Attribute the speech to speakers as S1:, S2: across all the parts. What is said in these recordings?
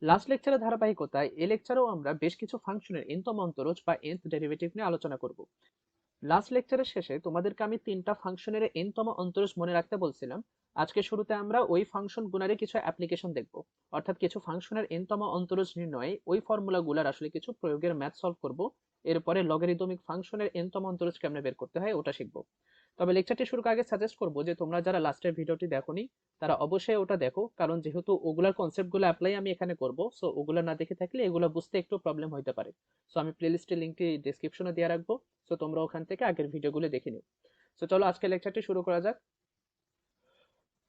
S1: Last লেকচারের ধারাবাহিকতায় এই লেকচারেও আমরা বেশ কিছু ফাংশনের nতম অন্তরজ বা nth ডেরিভেটিভ নিয়ে আলোচনা করব। লাস্ট লেকচারের শেষে তোমাদেরকে আমি তিনটা ফাংশনের nতম অন্তরজ মনে রাখতে বলছিলাম। আজকে শুরুতে আমরা ওই ফাংশন গুণারে কিছু অ্যাপ্লিকেশন দেখব, অর্থাৎ কিছু ফাংশনের nতম অন্তরজ নির্ণয়ে ওই ফর্মুলাগুলোর আসলে কিছু প্রয়োগের ম্যাথ সলভ করব। এরপরে লগারিদমিক ফাংশনের nতম অন্তরজ কেমনে বের করতে হয় ওটা শিখব। তবে লেকচারটি শুরুর আগে সাজেস্ট করব যে তোমরা যারা লাস্টের ভিডিওটি দেখোনি তারা অবশ্যই ওটা দেখো, কারণ যেহেতু ওগুলার কনসেপ্টগুলো অ্যাপ্লাই আমি এখানে করব, সো ওগুলো না দেখে থাকলে এগুলো বুঝতে একটু প্রবলেম হতে পারে। সো আমি প্লেলিস্টের লিঙ্কটি ডেসক্রিপশনে দিয়ে রাখবো, সো তোমরা ওখান থেকে আগের ভিডিওগুলো দেখে নিও। সো চলো আজকে লেকচারটি শুরু করা যাক।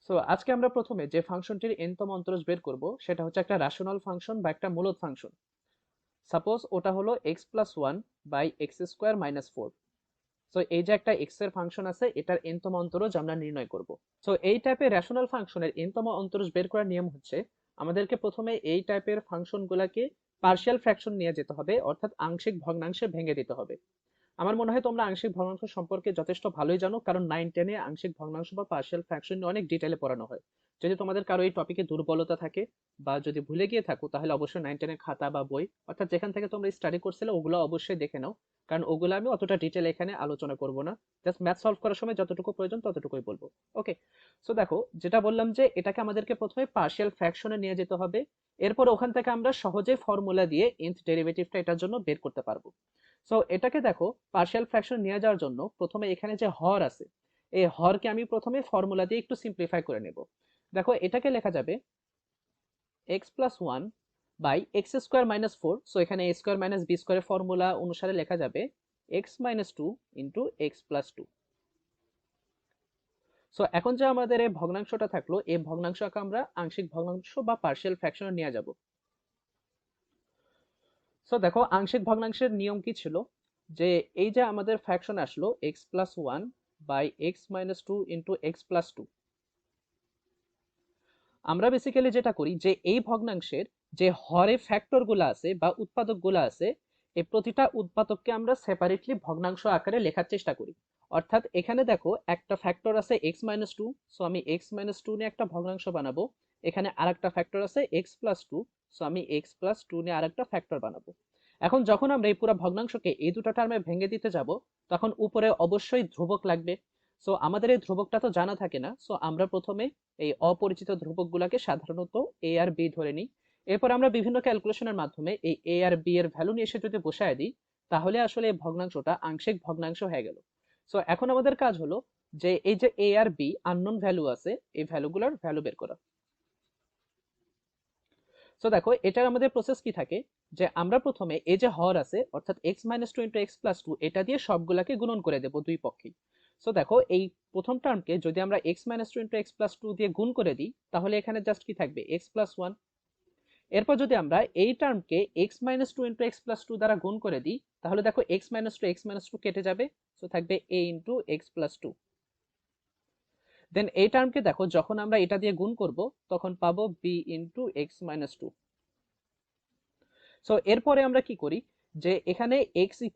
S1: সো আজকে আমরা প্রথমে যে ফাংশনটির nতম অন্তরজ বের করব সেটা হচ্ছে একটা রেশনাল ফাংশন বা একটা মূলদ ফাংশন। সাপোজ ওটা হলো x+1/x² - 4। সো এই যে একটা এক্স এর ফাংশন আছে, এটার nতম অন্তরজ আমরা নির্ণয় করব। সো এই টাইপের রেশনাল ফাংশনের nতম অন্তরজ বের করার নিয়ম হচ্ছে আমাদেরকে প্রথমে এই টাইপের ফাংশনগুলোকে পার্শিয়াল ফ্র্যাকশন নিয়ে যেতে হবে, অর্থাৎ আংশিক ভগ্নাংশে ভেঙে দিতে হবে। আমার মনে হয় তোমরা আংশিক ভগ্নাংশ সম্পর্কে যথেষ্ট ভালোই জানো, কারণ 9-10 এ আংশিক ভগ্নাংশ বা পার্শিয়াল ফ্র্যাকশন নিয়ে অনেক ডিটেইলে পড়ানো হয়। যদি তোমাদের কারো এই টপিকে দুর্বলতা থাকে বা যদি ভুলে গিয়ে থাকো তাহলে অবশ্যই 9-10 এর খাতা বা বই অর্থাৎ যেখান থেকে তোমরা স্টাডি করছিলে ওগুলো অবশ্যই দেখে নাও, কারণ ওগুলো আমি অতটা ডিটেইল এখানে আলোচনা করব না। জাস্ট ম্যাথ সলভ করার সময় যতটুকু প্রয়োজন ততটুকুই বলবো। ওকে, সো দেখো যেটা বললাম যে এটাকে আমাদেরকে প্রথমে পার্শিয়াল ফ্র্যাকশনে নিয়ে যেতে হবে। এরপর ওখান থেকে আমরা সহজে ফর্মুলা দিয়ে nth ডেরিভেটিভটা এটার জন্য বের করতে পারবো। সো এটাকে দেখো পার্শিয়াল ফ্র্যাকশন নিয়ে যাওয়ার জন্য প্রথমে এখানে যে হর আছে, এই হরকে আমি প্রথমে ফর্মুলা দিয়ে একটু সিম্পলিফাই করে নেব। দেখো এটাকে লেখা যাবে x+1/x² - 4। সো এখানে a² - b² ফর্মুলা অনুসারে লেখা যাবে x-2 × x+2। সো এখন যে আমাদের এই ভগ্নাংশটা থাকলো, এই ভগ্নাংশকে আমরা আংশিক ভগ্নাংশ বা পার্শিয়াল ফ্র্যাকশনে নিয়ে যাব। সো দেখো আংশিক ভগ্নাংশের নিয়ম কি ছিল, যে এই যে আমাদের ফ্র্যাকশন আসলো x+1/x-2 × x+2। আমরা বেসিক্যালি যেটা করি যে এই ভগ্নাংশের যে হরে ফ্যাক্টর গুলো আছে বা উৎপাদক গুলো আছে, এই প্রতিটা উৎপাদককে আমরা সেপারেটলি ভগ্নাংশ আকারে লেখার চেষ্টা করি। অর্থাৎ এখানে দেখো একটা ফ্যাক্টর আছে x-2, সো আমি x-2 নিয়ে একটা ভগ্নাংশ বানাবো। এখানে আরেকটা ফ্যাক্টর আছে x+2, সো আমি x+2 নিয়ে আরেকটা ফ্যাক্টর বানাবো। এখন যখন আমরা এই পুরো ভগ্নাংশকে এই দুটো টার্মে ভেঙে দিতে যাব, তখন উপরে অবশ্যই ধ্রুবক লাগবে। সো আমাদের এই ধ্রুবকটা তো জানা থাকে না, সো আমরা প্রথমে এই অপরিচিত ধ্রুবকগুলোকে সাধারণত এ আর বি ধরে নিই। এরপর আমরা বিভিন্ন ক্যালকুলেশনের মাধ্যমে এই এ আর বি এর ভ্যালু নিয়ে এসে যদি বসায় দিই, তাহলে আসলে এই ভগ্নাংশটা আংশিক ভগ্নাংশ হয়ে গেল। সো এখন আমাদের কাজ হলো যে এই যে এ আর বি আননোন ভ্যালু আছে, এই ভ্যালুগুলোর ভ্যালু বের করা। সো দেখো এটার আমাদের প্রসেস কি থাকে, যে আমরা প্রথমে এই যে হর আছে অর্থাৎ x-2 × x+2 এটা দিয়ে সবগুলাকে গুণন করে দেব দুই পক্ষেই। সো দেখো এই প্রথম টার্মকে যদি আমরা x-2 × x+2 দিয়ে গুণ করে দিই, তাহলে এখানে জাস্ট কি থাকবে x+1। এরপর যদি আমরা এই টার্মকে x-2 × x+2 দ্বারা গুণ করে দিই, তাহলে দেখো x-2 কেটে যাবে, সো থাকবে a × x+2। দেন এই টার্মকে দেখো যখন আমরা এটা দিয়ে গুণ করব তখন পাবো b × x-2। সো এরপরে আমরা কি করি, যে এখানে x =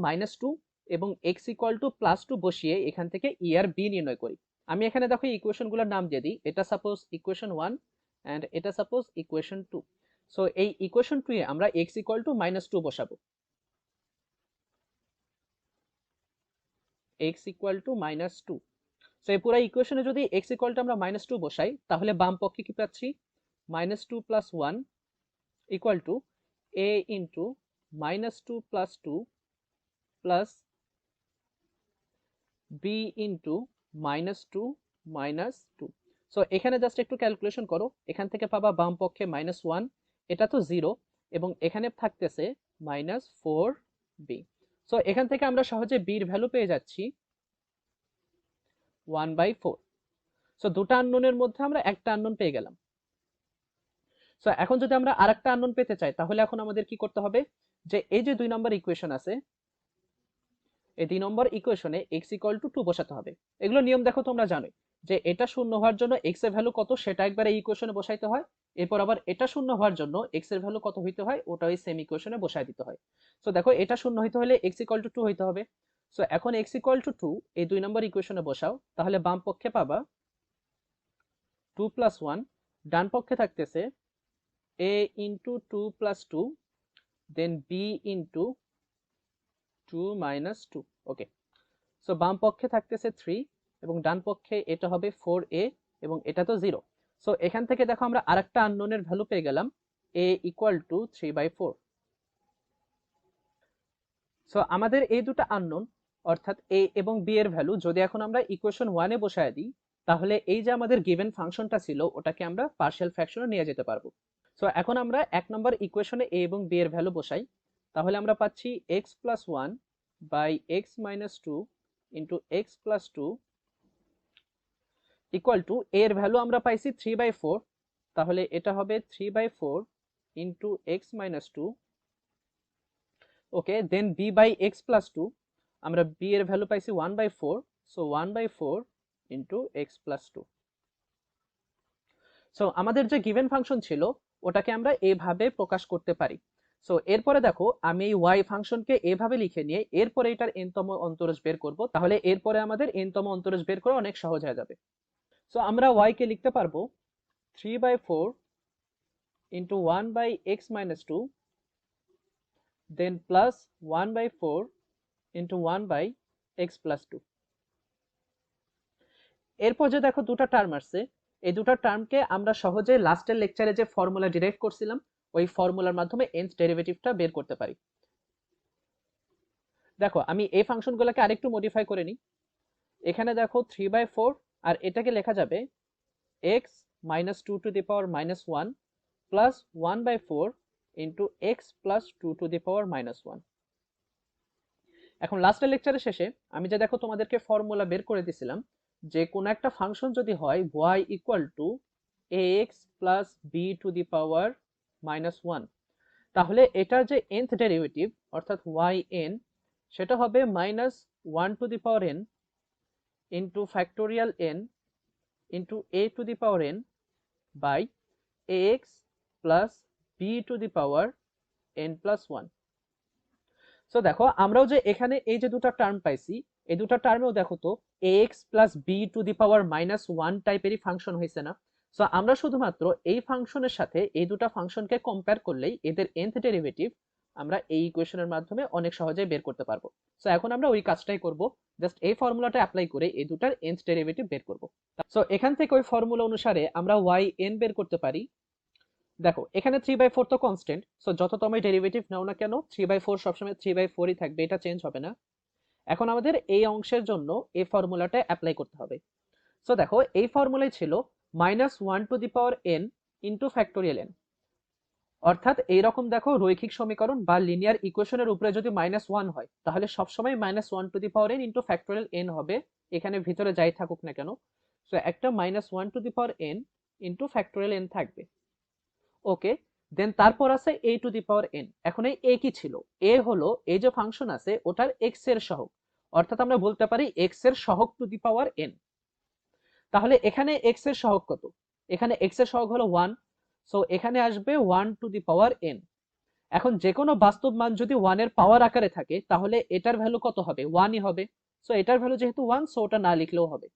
S1: -2 এবং x +2 বসিয়ে এখান থেকে ই আর বি নির্ণয় করি। আমি এখানে দেখো ইকুয়েশনগুলোর নাম দিয়ে দিই, এটা সাপোজ ইকুয়েশন 1 এন্ড এটা সাপোজ ইকুয়েশন 2। সো এই ইকুয়েশন 2 এ আমরা x -2 বসাবো, x -2। সো এই পুরো ইকুয়েশনে যদি x আমরা -2 বসাই, তাহলে বাম পক্ষে কি পাচ্ছি, -2 + 1 = a × -2 + 2 প্লাস b × -2 - 2। সো এখানে জাস্ট একটু ক্যালকুলেশন করো, এখান থেকে পাবা বাম পক্ষে -1, এটা তো 0 এবং এখানে থাকতেছে -4b। সো এখান থেকে আমরা সহজে b এর ভ্যালু পেয়ে যাচ্ছি 1/4। সো দুটো আননোনের মধ্যে আমরা একটা আননোন পেয়ে গেলাম। সো এখন যদি আমরা আরেকটা আননোন পেতে চাই, তাহলে এখন আমাদের কি করতে হবে, যে এই যে 2 নম্বর ইকুয়েশন আছে, এই 2 নম্বর ইকুয়েশনে x = 2 বসাতে হবে। এগুলো নিয়ম দেখো তোমরা জানোই, যে এটা শূন্য হওয়ার জন্য x এর ভ্যালু কত সেটা একবার এই ইকুয়েশনে বসাইতে হয়, এরপর আবার এটা শূন্য হওয়ার জন্য x এর ভ্যালু কত হইতে হয় ওটা ওই সেম ইকুয়েশনে বসাই দিতে হয়। সো দেখো এটা শূন্য হইতে হলে x = 2 হইতে হবে। সো এখন x = 2 এই 2 নম্বর ইকুয়েশনে বসাও, তাহলে বাম পক্ষে পাবা 2 + 1, ডান পক্ষে থাকতেছে a into 2 plus 2 then b into 2 minus 2। Okay, so বাম পক্ষে থাকতেছে 3 এবং ডান পক্ষে এটা হবে 4a এবং এটা তো 0। সো এখান থেকে দেখো আমরা আরেকটা আননোনের ভ্যালু পেয়ে গেলাম a ইকুয়াল টু 3/4। সো আমাদের এই দুটো আননোন অর্থাৎ a এবং b এর ভ্যালু যদি এখন আমরা ইকুয়েশন 1 এ বসায় দিই, তাহলে এই যে আমাদের গিভেন ফাংশনটা ছিল ওটাকে আমরা পার্শিয়াল ফ্র্যাকশনে নিয়ে যেতে পারবো। সো এখন আমরা এক নম্বর ইকুয়েশনে a এবং b এর ভ্যালু বসাই, তাহলে আমরা পাচ্ছি x plus 1 by x minus 2 into x plus 2 equal to এর ভ্যালু আমরা পাইছি 3/4, তাহলে এটা হবে 3/4 into x minus 2। Okay, then b by x plus 2, আমরা b এর ভ্যালু পাইছি 1/4, so 1/4 into x plus 2। So আমাদের যে গিভেন ফাংশন ছিল ওটাকে আমরা এভাবে প্রকাশ করতে পারি। সো এরপরে দেখো আমি এই y ফাংশনকে এভাবে লিখে নিয়ে এরপরে এটার n-তম অন্তরজ বের করব, তাহলে এরপরে আমাদের n-তম অন্তরজ বের করা অনেক সহজ হয়ে যাবে। সো আমরা y কে লিখতে পারবো 3/4 into 1 by x minus 2 then plus 1/4 into 1 by x plus 2। এরপর যে দেখো দুটো টার্ম আসছে, এই দুটো টার্মকে আমরা সহজে লাস্টের লেকচারে যে ফর্মুলা ডিরাইভ করছিলাম ওই ফর্মুলার মাধ্যমে nth ডেরিভেটিভটা বের করতে পারি। দেখো আমি এই ফাংশনগুলোকে আরেকটু মডিফাই করে নিই। এখানে দেখো 3/4 আর এটাকে লেখা যাবে x minus 2 to the power minus 1 plus 1/4 into x plus 2 to the power minus 1। এখন লাস্টের লেকচারের শেষে আমি যে দেখো তোমাদেরকে ফর্মুলা বের করে দিয়েছিলাম যে কোন একটা ফাংশন যদি হয় y equal to ax plus b to the power minus 1, তাহলে এটার যে nth ডেরিভেটিভ অর্থাৎ yn সেটা হবে minus 1 to the power n into factorial n into a to the power n by ax plus b to the power n plus 1। So দেখো আমরাও যে এখানে এই যে দুটো টার্ম পাইছি এই দুটো টার্মেও দেখো তো ax plus b to the power minus 1 টাইপেরই ফাংশন হয়েছে না। সো আমরা শুধুমাত্র এই ফাংশনের সাথে এই দুটো ফাংশনকে কম্পেয়ার করলেই এদের nth ডেরিভেটিভ আমরা এই ইকুয়েশনের মাধ্যমে অনেক সহজেই বের করতে পারবো। সো এখন আমরা ওই কাজটাই করব, জাস্ট এই ফর্মুলাটা অ্যাপ্লাই করে এই দুটার nth ডেরিভেটিভ বের করব। সো এখান থেকে ওই ফর্মুলা অনুসারে আমরা yn বের করতে পারি। দেখো এখানে 3/4 তো কনস্ট্যান্ট, সো যত তুমি ডেরিভেটিভ নাও না কেন 3/4 সবসময় 3/4ই থাকবে, এটা চেঞ্জ হবে না। এখন আমাদের এই অংশের জন্য এই ফর্মুলাটা অ্যাপ্লাই করতে হবে। সো দেখো এই ফর্মুলাই ছিল minus 1 to the power n into factorial n, অর্থাৎ এইরকম দেখো রৈখিক সমীকরণ বা লিনিয়ার ইকুয়েশনের উপরে যদি -1 হয় তাহলে সবসময় -1 to the power n into factorial n হবে, এখানে ভিতরে যাই থাকুক না কেন। সো একটা -1 to the power n into factorial n থাকবে। ওকে, দেন তারপর আছে a to the power n। এখন এই a কি ছিল? a হলো এই যে ফাংশন আছে ওটার x এর সহগ, অর্থাৎ আমরা বলতে পারি x এর সহগ টু দি পাওয়ার n। তাহলে এখানে x এর সহগ কত? এখানে x এর সহগ হলো 1, সো এখানে আসবে 1 টু দি পাওয়ার n। এখন যে কোনো বাস্তব মান যদি 1 এর পাওয়ার আকারে থাকে তাহলে এটার ভ্যালু কত হবে? 1ই হবে। সো এটার ভ্যালু যেহেতু 1, সো ওটা না লিখলেও হবে।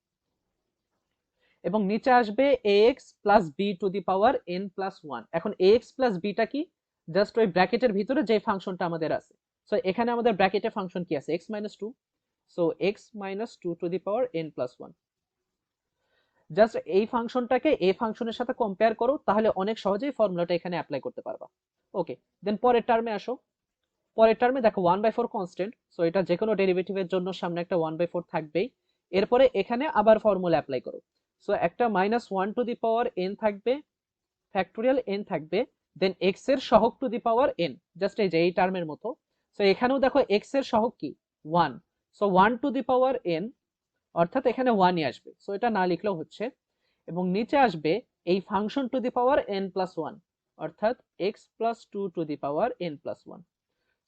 S1: এবং নিচে আসবে ax plus b to the power n plus 1। এখন ax প্লাস b টা কি? জাস্ট ওই ব্র্যাকেটের ভিতরে যে ফাংশনটা আমাদের আছে। সো এখানে আমাদের ব্র্যাকেটে ফাংশন কি আছে? x minus 2, so x minus 2 to the power n plus 1। Just এই ফাংশনটাকে এই ফাংশনের সাথে কম্পেয়ার করো, তাহলে অনেক সহজেই ফর্মুলাটা এখানে অ্যাপ্লাই করতে পারবা। ওকে, দেন পরের টার্মে আসো। পরের টার্মে দেখো 1/4 কনস্ট্যান্ট, সো এটা যে কোনো ডেরিভেটিভের জন্য সামনে একটা 1/4 থাকবেই। এরপরে এখানে আবার ফর্মুলা অ্যাপ্লাই করো। সো একটা -1 টু দি পাওয়ার n থাকবে, ফ্যাক্টোরিয়াল n থাকবে, দেন x এর সহগ two the power n, just এই যে এই টার্মের মতো। সো এখানেও দেখো x এর সহগ কি? 1, so 1 to the power n, অর্থাৎ এখানে 1ই আসবে, সো এটা না লিখলেও হচ্ছে। এবং নিচে আসবে এই function two the power n plus 1, অর্থাৎ x plus 2 to the power n plus 1।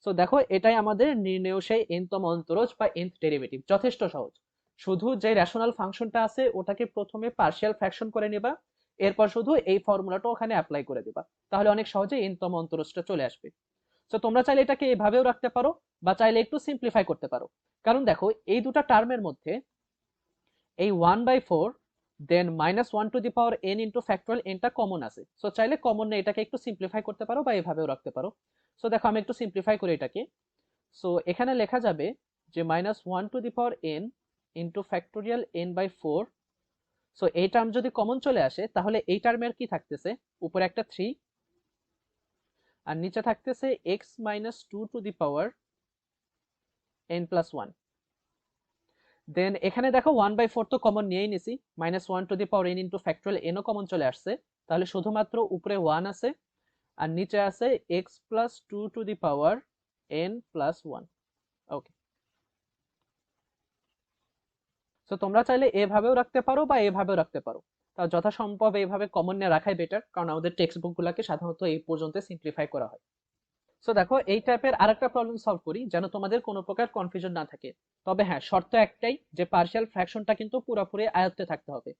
S1: So দেখো এটাই আমাদের নির্ণেয় সেই n-তম অন্তরজ বা nth ডেরিভেটিভ, যথেষ্ট সহজ। শুধু যে রেশনাল ফাংশনটা আছে ওটাকে প্রথমে পার্শিয়াল ফ্র্যাকশন করে নেবা, এরপর শুধু এই ফর্মুলাটা ওখানে অ্যাপ্লাই করে দিবা, তাহলে অনেক সহজে n-তম অন্তরজটা চলে আসবে। সো তোমরা চাইলে এটাকে এভাবেও রাখতে পারো বা চাইলে একটু সিম্পলিফাই করতে পারো, কারণ দেখো এই দুটো টার্মের মধ্যে এই 1/4 then minus one to the power n into factorial এনটা কমন আছে, সো চাইলে কমন না এটাকে একটু সিম্পলিফাই করতে পারো বা এভাবেও রাখতে পারো। সো দেখো আমি একটু সিম্পলিফাই করি এটাকে। সো এখানে লেখা যাবে যে minus one to the power n into factorial n by four. So এই টার্ম যদি কমন চলে আসে তাহলে এই টার্মের কি থাকতেছে, উপরে একটা 3 আর নিচে থাকতেছে x minus two to the power n plus one. Then এখানে দেখো 1/4 তো কমন নিয়েই নিছি, minus one to the power n into factorial এনও কমন চলে আসছে, তাহলে শুধুমাত্র উপরে 1 আছে আর নিচে আছে x plus two to the power n plus one. Okay, so তোমরা চাইলে এভাবেও রাখতে পারো বা এভাবেও রাখতে পারো, তা যথাসম্ভব এইভাবে কমন নিয়ে রাখাই বেটার, কারণ আমাদের টেক্সট বুকগুলোকে সাধারণত এই পর্যন্ত সিম্পলিফাই করা হয়। সো দেখো এই টাইপের আরেকটা প্রবলেম সলভ করি যেন তোমাদের কোনো প্রকার কনফিউশন না থাকে। তবে হ্যাঁ, শর্ত একটাই যে পার্শিয়াল ফ্র্যাকশনটা কিন্তু পুরোপুরি আয়ত্তে থাকতে হবে,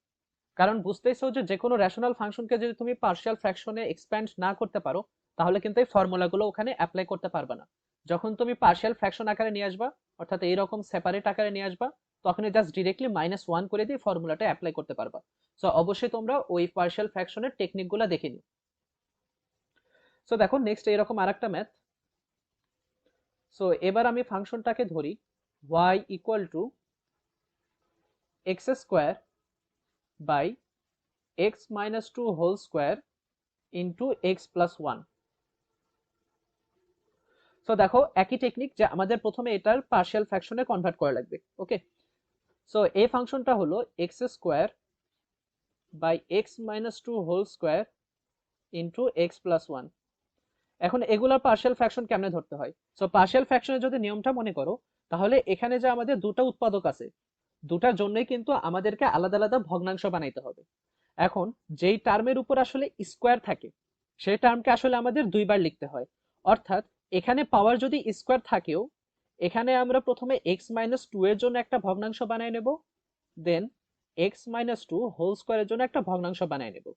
S1: কারণ বুঝতেইছো যে কোনো রেশনাল ফাংশনকে যদি তুমি পার্শিয়াল ফ্র্যাকশনে এক্সপ্যান্ড না করতে পারো তাহলে কিন্তু এই ফর্মুলাগুলো ওখানে অ্যাপ্লাই করতে পারবে না। যখন তুমি পার্শিয়াল ফ্র্যাকশন আকারে নিয়ে আসবা, অর্থাৎ এইরকম সেপারেট আকারে নিয়ে আসবা, তখনই জাস্ট ডিরেক্টলি মাইনাস ওয়ান করে দিয়ে ফর্মুলাটা অ্যাপ্লাই করতে পারবা। সো অবশ্যই তোমরা ওই পার্শিয়াল ফ্র্যাকশনের টেকনিকগুলো দেখে নিও। সো দেখো নেক্সট এরকম আরেকটা ম্যাথ। সো এবার আমি ফাংশনটাকে ধরি y equal to x square by x minus two whole square into x plus one. So দেখো একই টেকনিক, যে আমাদের প্রথমে এটার পার্শিয়াল ফ্র্যাকশনে কনভার্ট করা লাগবে। ওকে, সো এই ফাংশনটা হলো x square by x minus two whole square into x plus one. এখন এগুলোর পার্শিয়াল ফ্র্যাকশন কেমনে ধরতে হয়? সো পার্শিয়াল ফ্র্যাকশনের যদি নিয়মটা মনে করো, তাহলে এখানে যে আমাদের দুটো উৎপাদক আছে, দুটার জন্যই কিন্তু আমাদেরকে আলাদা আলাদা ভগ্নাংশ বানাইতে হবে। এখন যেই টার্মের উপর আসলে স্কোয়ার থাকে সেই টার্মকে আসলে আমাদের দুইবার লিখতে হয়, অর্থাৎ এখানে পাওয়ার যদি স্কোয়ার থাকেও, এখানে আমরা প্রথমে এক্স মাইনাস টু এর জন্য একটা ভগ্নাংশ বানাই নেব, দেন এক্স মাইনাস টু হোল স্কোয়ারের জন্য একটা ভগ্নাংশ বানাই নেব,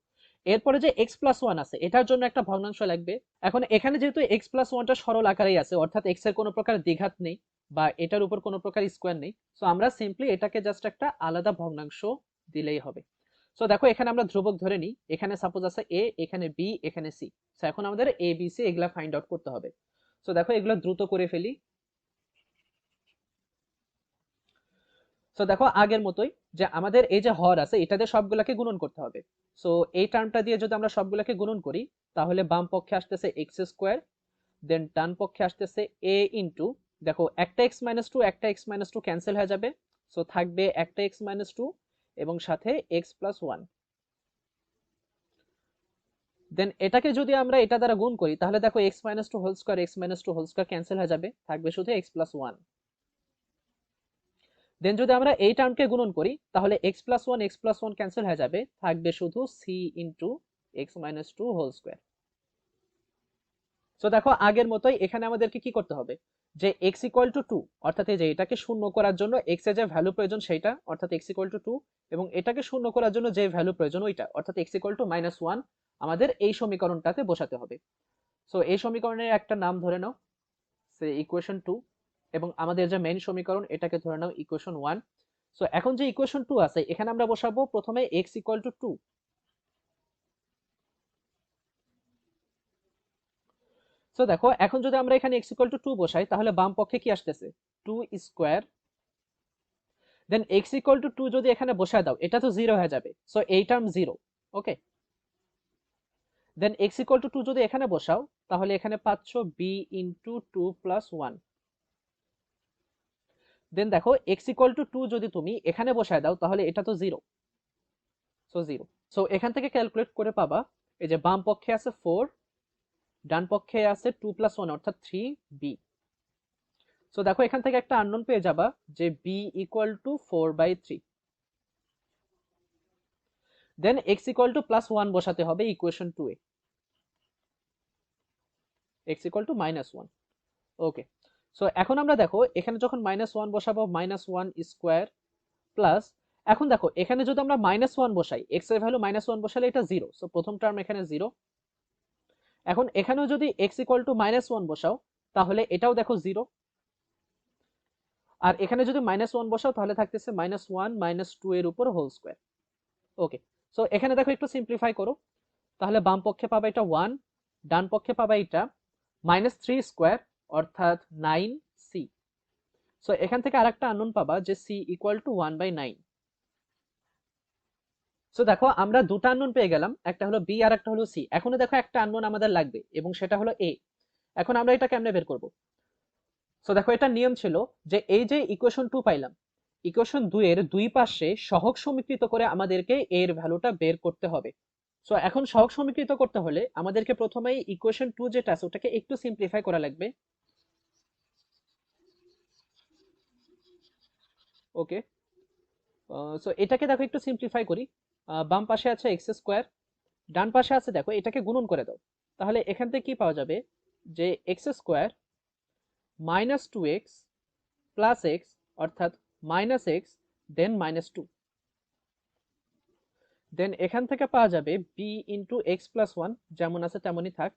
S1: এরপরে যে এক্স প্লাস ওয়ান আছে এটার জন্য একটা ভগ্নাংশ লাগবে। এখন এখানে যেহেতু এক্স প্লাস ওয়ানটা সরল আকারেই আছে, অর্থাৎ এক্স এর কোনো প্রকার দ্বিঘাত নেই বা এটার উপর কোনো প্রকার স্কোয়ার নেই, সো আমরা সিম্পলি এটাকে জাস্ট একটা আলাদা ভগ্নাংশ দিলেই হবে। সো দেখো এখানে আমরা ধ্রুবক ধরে নিই, এখানে সাপোজ আছে এ, এখানে বি, এখানে সি। সো এখন আমাদের এ বি সি এগুলা ফাইন্ড আউট করতে হবে। সো দেখো এগুলো দ্রুত করে ফেলি। সো দেখো আগের মতোই, যে আমাদের এই যে হর আছে এটাতে সবগুলাকে গুণন করতে হবে। সো এই টার্মটা দিয়ে যদি আমরা সবগুলাকে গুণন করি তাহলে বাম পক্ষে আসতেছে এক্স স্কোয়ার, দেন ডান পক্ষে আসতেছে এ ইন্টু, দেখো একটা এক্স মাইনাস টু একটা এক্স মাইনাস টু ক্যান্সেল হয়ে যাবে, সো থাকবে একটা এক্স মাইনাস টু এবং সাথে এক্স প্লাস ওয়ান। দেন এটাকে যদি আমরা এটা দ্বারা গুণ করি তাহলে দেখো x minus two whole square x minus two whole square cancel হয়ে যাবে, থাকবে শুধু এক্স প্লাস ওয়ান। দেন যদি আমরা এই টার্মকে গুণন করি তাহলে এক্স প্লাস ওয়ান ক্যান্সেল হয়ে যাবে, থাকবে শুধু C into x minus two whole square. So দেখো আগের মতোই এখানে আমাদেরকে কি করতে হবে, যে এক্স ইকুয়াল টু টু, অর্থাৎ এই যে এটাকে শূন্য করার জন্য এক্স এর যে ভ্যালু প্রয়োজন সেটা, অর্থাৎ এক্স ইকুয়াল টু টু, এবং এটাকে শূন্য করার জন্য যে ভ্যালু প্রয়োজন ওইটা, অর্থাৎ x equal to minus one, আমাদের এই সমীকরণটাতে বসাতে হবে। সো এই সমীকরণের একটা নাম ধরে নাও সে ইকুয়েশন টু, এবং আমাদের যে মেইন সমীকরণ এটাকে ধরে নাও ইকুয়েশন ওয়ান। সো এখন যে ইকুয়েশন টু আছে এখানে আমরা বসাবো প্রথমে x equal to two. So দেখো এখন যদি আমরা এখানে এক্স ইকুয়াল টু টু বসাই তাহলে বাম পক্ষে কি আসতেছে, two square, then x equal to two যদি এখানে বসায় দাও এটা তো জিরো হয়ে যাবে, সো এই term zero. Okay, then x equal to two যদি এখানে বসাও তাহলে এখানে পাচ্ছ b into two plus one. Then দেখো এক্স ইকুয়াল টু টু যদি তুমি এখানে বসায় দাও তাহলে এটা তো জিরো, সো জিরো। সো এখান থেকে ক্যালকুলেট করে পাবা, এই যে বাম পক্ষে আছে ফোর, ডান পক্ষে আছে টু প্লাস ওয়ান অর্থাৎ থ্রি বি। সো দেখো এখান থেকে একটা আননোন পেয়ে যাবা যে B equal to four by three. Then x equal to plus one বসাতে হবে equation two A, x equal to minus one. Okay, so এখন আমরা দেখো এখানে যখন মাইনাস ওয়ান বসাবো মাইনাস ওয়ান স্কোয়ার প্লাস, এখন দেখো এখানে যদি আমরা মাইনাস ওয়ান বসাই এক্স এর ভ্যালু মাইনাস ওয়ান বসালে এটা জিরো, সো প্রথম টার্ম এখানে জিরো। এখন এখানেও যদি x equal to minus one বসাও তাহলে এটাও দেখো জিরো, আর এখানে যদি মাইনাস ওয়ান বসাও তাহলে থাকতেছে মাইনাস ওয়ান মাইনাস টু এর উপর হোল স্কোয়ার। ওকে, সো এখানে দেখো একটু সিম্পলিফাই করো, তাহলে বাম পক্ষে পাবা এটা 1, ডান পক্ষে পাবা এটা -3 স্কোয়ার অর্থাৎ 9c। সো এখান থেকে আরেকটা আননোন পাবা যে c ইকুয়াল টু 1/9। সো দেখো আমরা দুটো আননোন পেয়ে গেলাম, একটা হলো b আর একটা হলো c। এখনো দেখো একটা আননোন আমাদের লাগবে এবং সেটা হলো a। এখন আমরা এটা কেমনে বের করব? সো দেখো এটা নিয়ম ছিল যে এই যে ইকুয়েশন 2 পাইলাম, ইকুয়েশন 2 এর দুই পাশে সহগ সমীকৃত করে আমাদেরকে a এর ভ্যালুটা বের করতে হবে। সো এখন সহগ সমীকৃত করতে হলে আমাদেরকে প্রথমেই ইকুয়েশন 2 যেটা আছে ওটাকে একটু সিম্পলিফাই করা লাগবে। ওকে, সো এটাকে দেখো একটু সিম্পলিফাই করি। বাম পাশে আছে এক্স স্কোয়ার, ডান পাশে আছে দেখো এটাকে গুণন করে দাও, তাহলে এখান থেকে কি পাওয়া যাবে যে x square -2x plus x অর্থাৎ -x দেন -2। দেন এখান থেকে পাওয়া যাবে b into x plus one, যেমন আছে তেমনই থাক।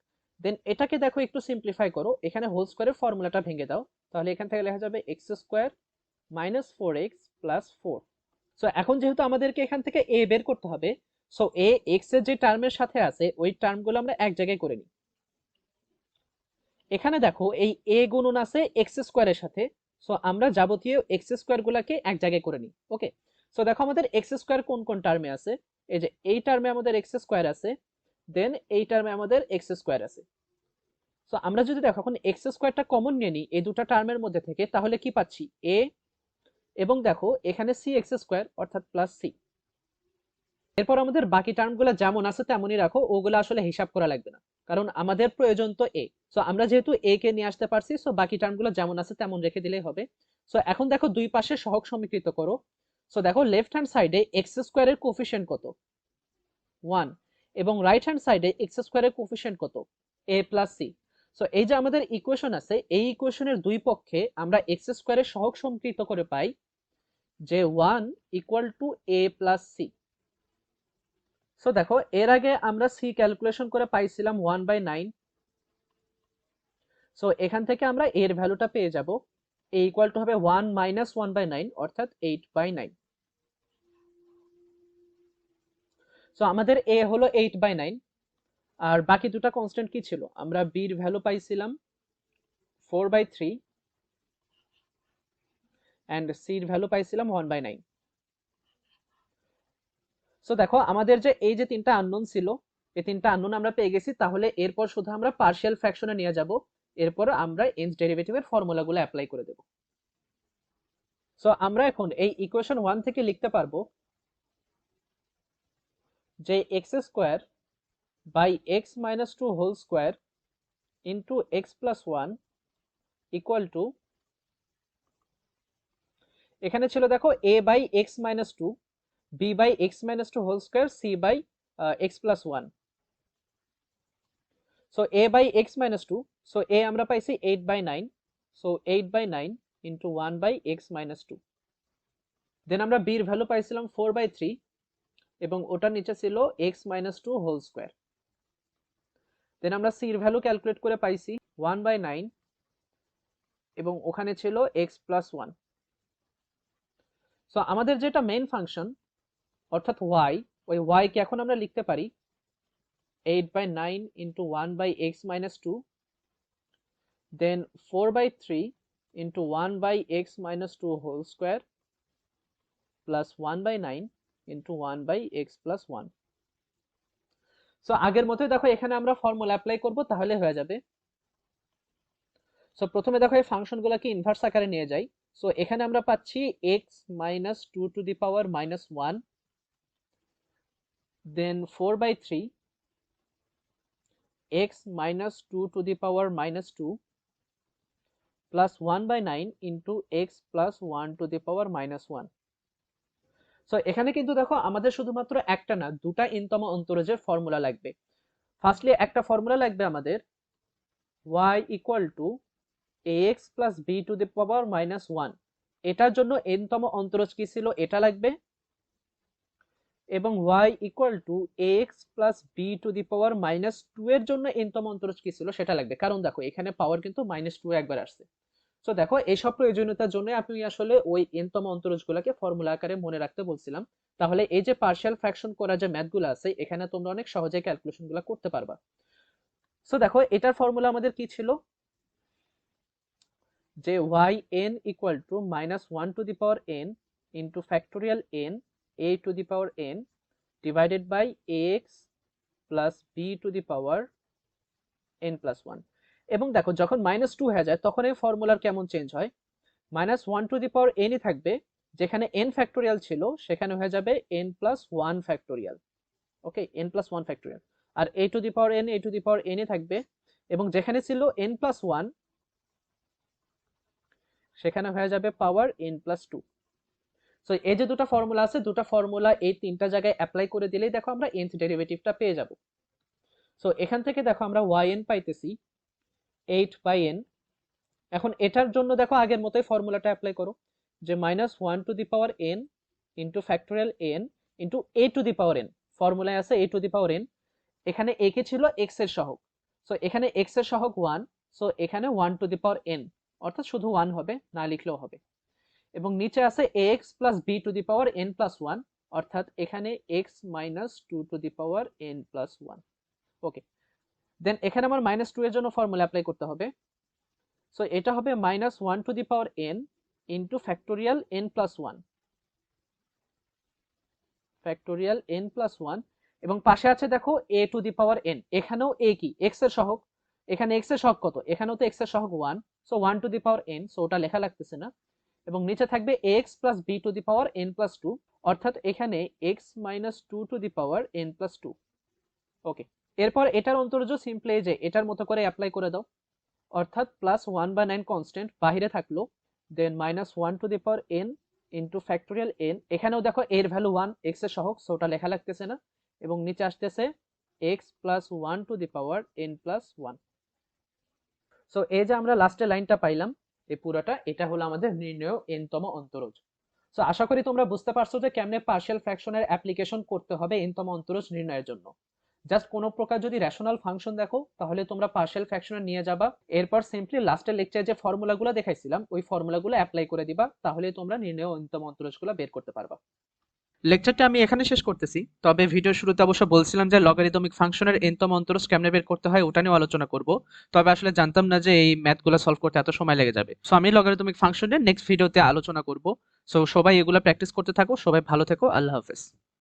S1: দেন এটাকে দেখো একটু সিম্পলিফাই করো, এখানে হোল স্কোয়ারের ফর্মুলাটা ভেঙে দাও, তাহলে এখান থেকে লেখা যাবে x square -4x plus 4। So এখন যেহেতু আমাদেরকে এখান থেকে a বের করতে হবে, সো a x এর যে টার্মের সাথে আছে ওই টার্মগুলো আমরা এক জায়গায় করে নিই। এখানে দেখো এই a গুণন আছে এক্স স্কোয়ারের সাথে, সো আমরা যাবতীয় এক্স স্কোয়ার গুলাকে এক জায়গায় করে নিই। ওকে, সো দেখো আমাদের এক্স স্কোয়ার কোন কোন টার্মে আছে, এই যে এই টার্মে আমাদের এক্স স্কোয়ার আছে, দেন এই টার্মে আমাদের এক্স স্কোয়ার আছে। সো আমরা যদি দেখো এখন এক্স স্কোয়ারটা কমন নিয়ে নিই এই দুটো টার্মের মধ্যে থেকে, তাহলে কি পাচ্ছি a, এবং দেখো এখানে সি এক্স স্কোয়ার অর্থাৎ প্লাস সি। এরপর আমাদের বাকি টার্মগুলো যেমন আছে তেমনই রাখো, ওগুলো আসলে হিসাব করা লাগবে না, কারণ আমাদের প্রয়োজন তো এ। সো আমরা যেহেতু এ কে নিয়ে আসতে পারছি, সো বাকি টার্মগুলো যেমন আছে তেমন রেখে দিলেই হবে। সো এখন দেখো দুই পাশে সহগ সমীকৃত করো। সো দেখো লেফট হ্যান্ড সাইডে এক্স স্কোয়ারের কোফিশিয়েন্ট কত, 1, এবং রাইট হ্যান্ড সাইডে এক্স স্কোয়ারের কোফিশিয়েন্ট কত, a প্লাস সি। সো এই যে আমাদের ইকুয়েশন আছে, এই ইকুয়েশনের দুই পক্ষে আমরা এক্স স্কোয়ারের সহগ সমীকৃত করে পাই যে 1 equal to a plus C. So দেখো এর আগে আমরা সি ক্যালকুলেশন করে পাইছিলাম 1/9। সো এখান থেকে আমরা এর ভ্যালুটা পেয়ে যাব, a ইকুয়াল টু হবে 1 মাইনাস 1/9 অর্থাৎ 8/9। সো আমাদের a হলো 8/9, আর বাকি দুটো কনস্ট্যান্ট কি ছিল, আমরা b এর ভ্যালু পাইছিলাম 4/3 এন্ড c এর ভ্যালু পাইছিলাম 1/9। সো দেখো আমাদের যে এই যে তিনটা আননোন ছিল, এই তিনটা আননোন আমরা পেয়ে গেছি, তাহলে এরপর শুধু আমরা পার্শিয়াল ফ্র্যাকশনে নিয়ে যাব, এরপর আমরা nth ডেরিভেটিভের ফর্মুলাগুলো অ্যাপ্লাই করে দেব। সো আমরা এখন এই ইকুয়েশন 1 থেকে লিখতে পারবো যে x square by x minus 2 whole square into x plus 1 equal to, এখানে ছিল দেখো a by x minus 2, b by x minus 2 whole square, c by x plus 1। So a by x minus 2, so a আমরা পাইছি 8/9, so 8/9 into 1 by x minus 2। Then আমরা b এর value পাইছিলাম 4/3, এবং ওটার নিচে ছিল এক্স মাইনাস 2 হোল স্কোয়ার। দেন আমরা c এর ভ্যালু ক্যালকুলেট করে পাইছি 1/9, এবং ওখানে ছিল এক্স প্লাস 1। সো আমাদের যেটা মেইন ফাংশন অর্থাৎ y, ওই y কে এখন আমরা লিখতে পারি 8/9 into 1 by x minus 2, then 4/3 into 1 by x minus 2 whole square plus 1/9 into 1 by x plus 1। So আগের মতোই দেখো এখানে আমরা ফর্মুলা অ্যাপ্লাই করব, তাহলে হয়ে যাবে। সো প্রথমে দেখো এই ফাংশনগুলোকে ইনভার্স আকারে নিয়ে যাই। সো এখানে আমরা পাচ্ছি x minus 2 to the power minus 1, then 4/3 x minus 2 to the power minus 2 plus 1/9 into x plus 1 to the power minus 1। So এখানে কিন্তু দেখো আমাদের শুধুমাত্র একটা না, দুটা ইনতম অন্তরজের ফর্মুলা লাগবে। ফার্স্টলি একটা ফর্মুলা লাগবে আমাদের y equal to ax plus b to the power minus 1, এটার জন্য এনতম অন্তরজ কি ছিল এটা লাগবে, এবং y equal to ax plus b to the power minus 2 এর জন্য এনতম অন্তরজ কি ছিল সেটা লাগবে, কারণ দেখো এখানে পাওয়ার কিন্তু -2 একবার আসছে। সো দেখো এইসব প্রয়োজনীয়তার জন্য আপনি আসলে ওই এনতম অন্তরজগুলোকে ফর্মুলা আকারে মনে রাখতে বলছিলাম। তাহলে এই যে পার্শিয়াল ফ্র্যাকশন করা যে ম্যাথগুলো আছে এখানে তোমরা অনেক সহজে ক্যালকুলেশন গুলো করতে পারবা। সো দেখো এটার ফর্মুলা আমাদের কি ছিল, যে yn equal to -1 to the power n into factorial n a to the power n divided by ax plus b to the power n plus 1। এবং দেখো যখন -2 হয়ে যায় তখন এই ফর্মুলার কেমন চেঞ্জ হয়, -1 টু দি পাওয়ার n ই থাকবে, যেখানে n ফ্যাক্টোরিয়াল ছিল সেখানে হয়ে যাবে n plus 1 factorial. Okay, n plus 1 factorial. আর a to the power n a to the power n ই থাকবে, এবং যেখানে ছিল n প্লাস 1 সেখানে হয়ে যাবে পাওয়ার n প্লাস 2। সো এই যে দুটো ফর্মুলা আছে, দুটো ফর্মুলা এই তিনটা জায়গায় অ্যাপ্লাই করে দিলেই দেখো আমরা nth ডেরিভেটিভটা পেয়ে যাব। সো এখান থেকে দেখো আমরা yn পাইতেছি 8/n। এখন এটার জন্য দেখো আগের মতোই ফর্মুলাটা অ্যাপ্লাই করো, যে -1 to the power n into factorial n into a to the power n। ফর্মুলায় আছে a to the power n, এখানে a কে ছিল x এর সহগ, সো এখানে x এর সহগ 1, সো এখানে 1 টু দি পাওয়ার n, অর্থাৎ শুধু 1 হবে, না লিখলেও হবে। এবং নিচে আছে ax plus b to the power n plus 1, অর্থাৎ এখানে x minus 2 to the power n plus 1। ওকে, দেন এখানে আমার -2 এর জন্য ফর্মুলা অ্যাপ্লাই করতে হবে। সো এটা হবে -1 to the power n into factorial n plus 1, factorial n plus 1। এবং পাশে আছে দেখো a to the power n, এখানেও a কি x এর সহগ, এখানে x এর সহগ কত, এখানেও তো x এর সহগ 1, so 1 to the power n, so ওটা লেখা লাগতেছে না। এবং নিচে থাকবে ax plus b to the power n plus 2, অর্থাৎ এখানে x minus 2 to the power n plus 2। ওকে, এরপর এটার অন্তর্জ সিম্পলি যে এটার মতো করে অ্যাপ্লাই করে দাও, অর্থাৎ +1/9 কনস্ট্যান্ট বাহিরে থাকলো, দেন -1 to the power n into factorial n, এখানেও দেখো এর ভ্যালু 1, x এর সহগ, সো ওটা লেখা লাগতেছে না। এবং নিচে আসতেছে x plus 1 to the power n plus 1। So এই যে আমরা লাস্টের লাইনটা পাইলাম, এই পুরোটা এটা হলো আমাদের নির্ণেয় n তম অন্তরজ। সো আশা করি তোমরা বুঝতে পারছো যে কেমনে পার্শিয়াল ফ্র্যাকশনের অ্যাপ্লিকেশন করতে হবে n তম অন্তরজ নির্ণয়ের জন্য। জাস্ট কোনো প্রকার যদি রেশনাল ফাংশন দেখো তাহলে তোমরা পার্শিয়াল ফ্র্যাকশনে নিয়ে যাবা, এরপর সিম্পলি লাস্টের লেকচারে যে ফর্মুলাগুলো দেখাইছিলাম ওই ফর্মুলাগুলো অ্যাপ্লাই করে দিবা, তাহলে তোমরা নির্ণেয় n তম অন্তরজগুলো বের করতে পারবা। লেকচারটা আমি এখানে শেষ করতেছি, তবে ভিডিওর শুরুতে অবশ্য বলছিলাম যে লগারিদমিক ফাংশনের n তম অন্তরজ কেমনে বের করতে হয় ওটা নিয়ে আলোচনা করব, তবে আসলে জানতাম না যে এই ম্যাথগুলো সলভ করতে এত সময় লেগে যাবে। সো আমি লগারিদমিক ফাংশনের নেক্সট ভিডিওতে আলোচনা করব। সো সবাই এগুলো প্র্যাকটিস করতে থাকো, সবাই ভালো থেকো, আল্লাহ হাফেজ।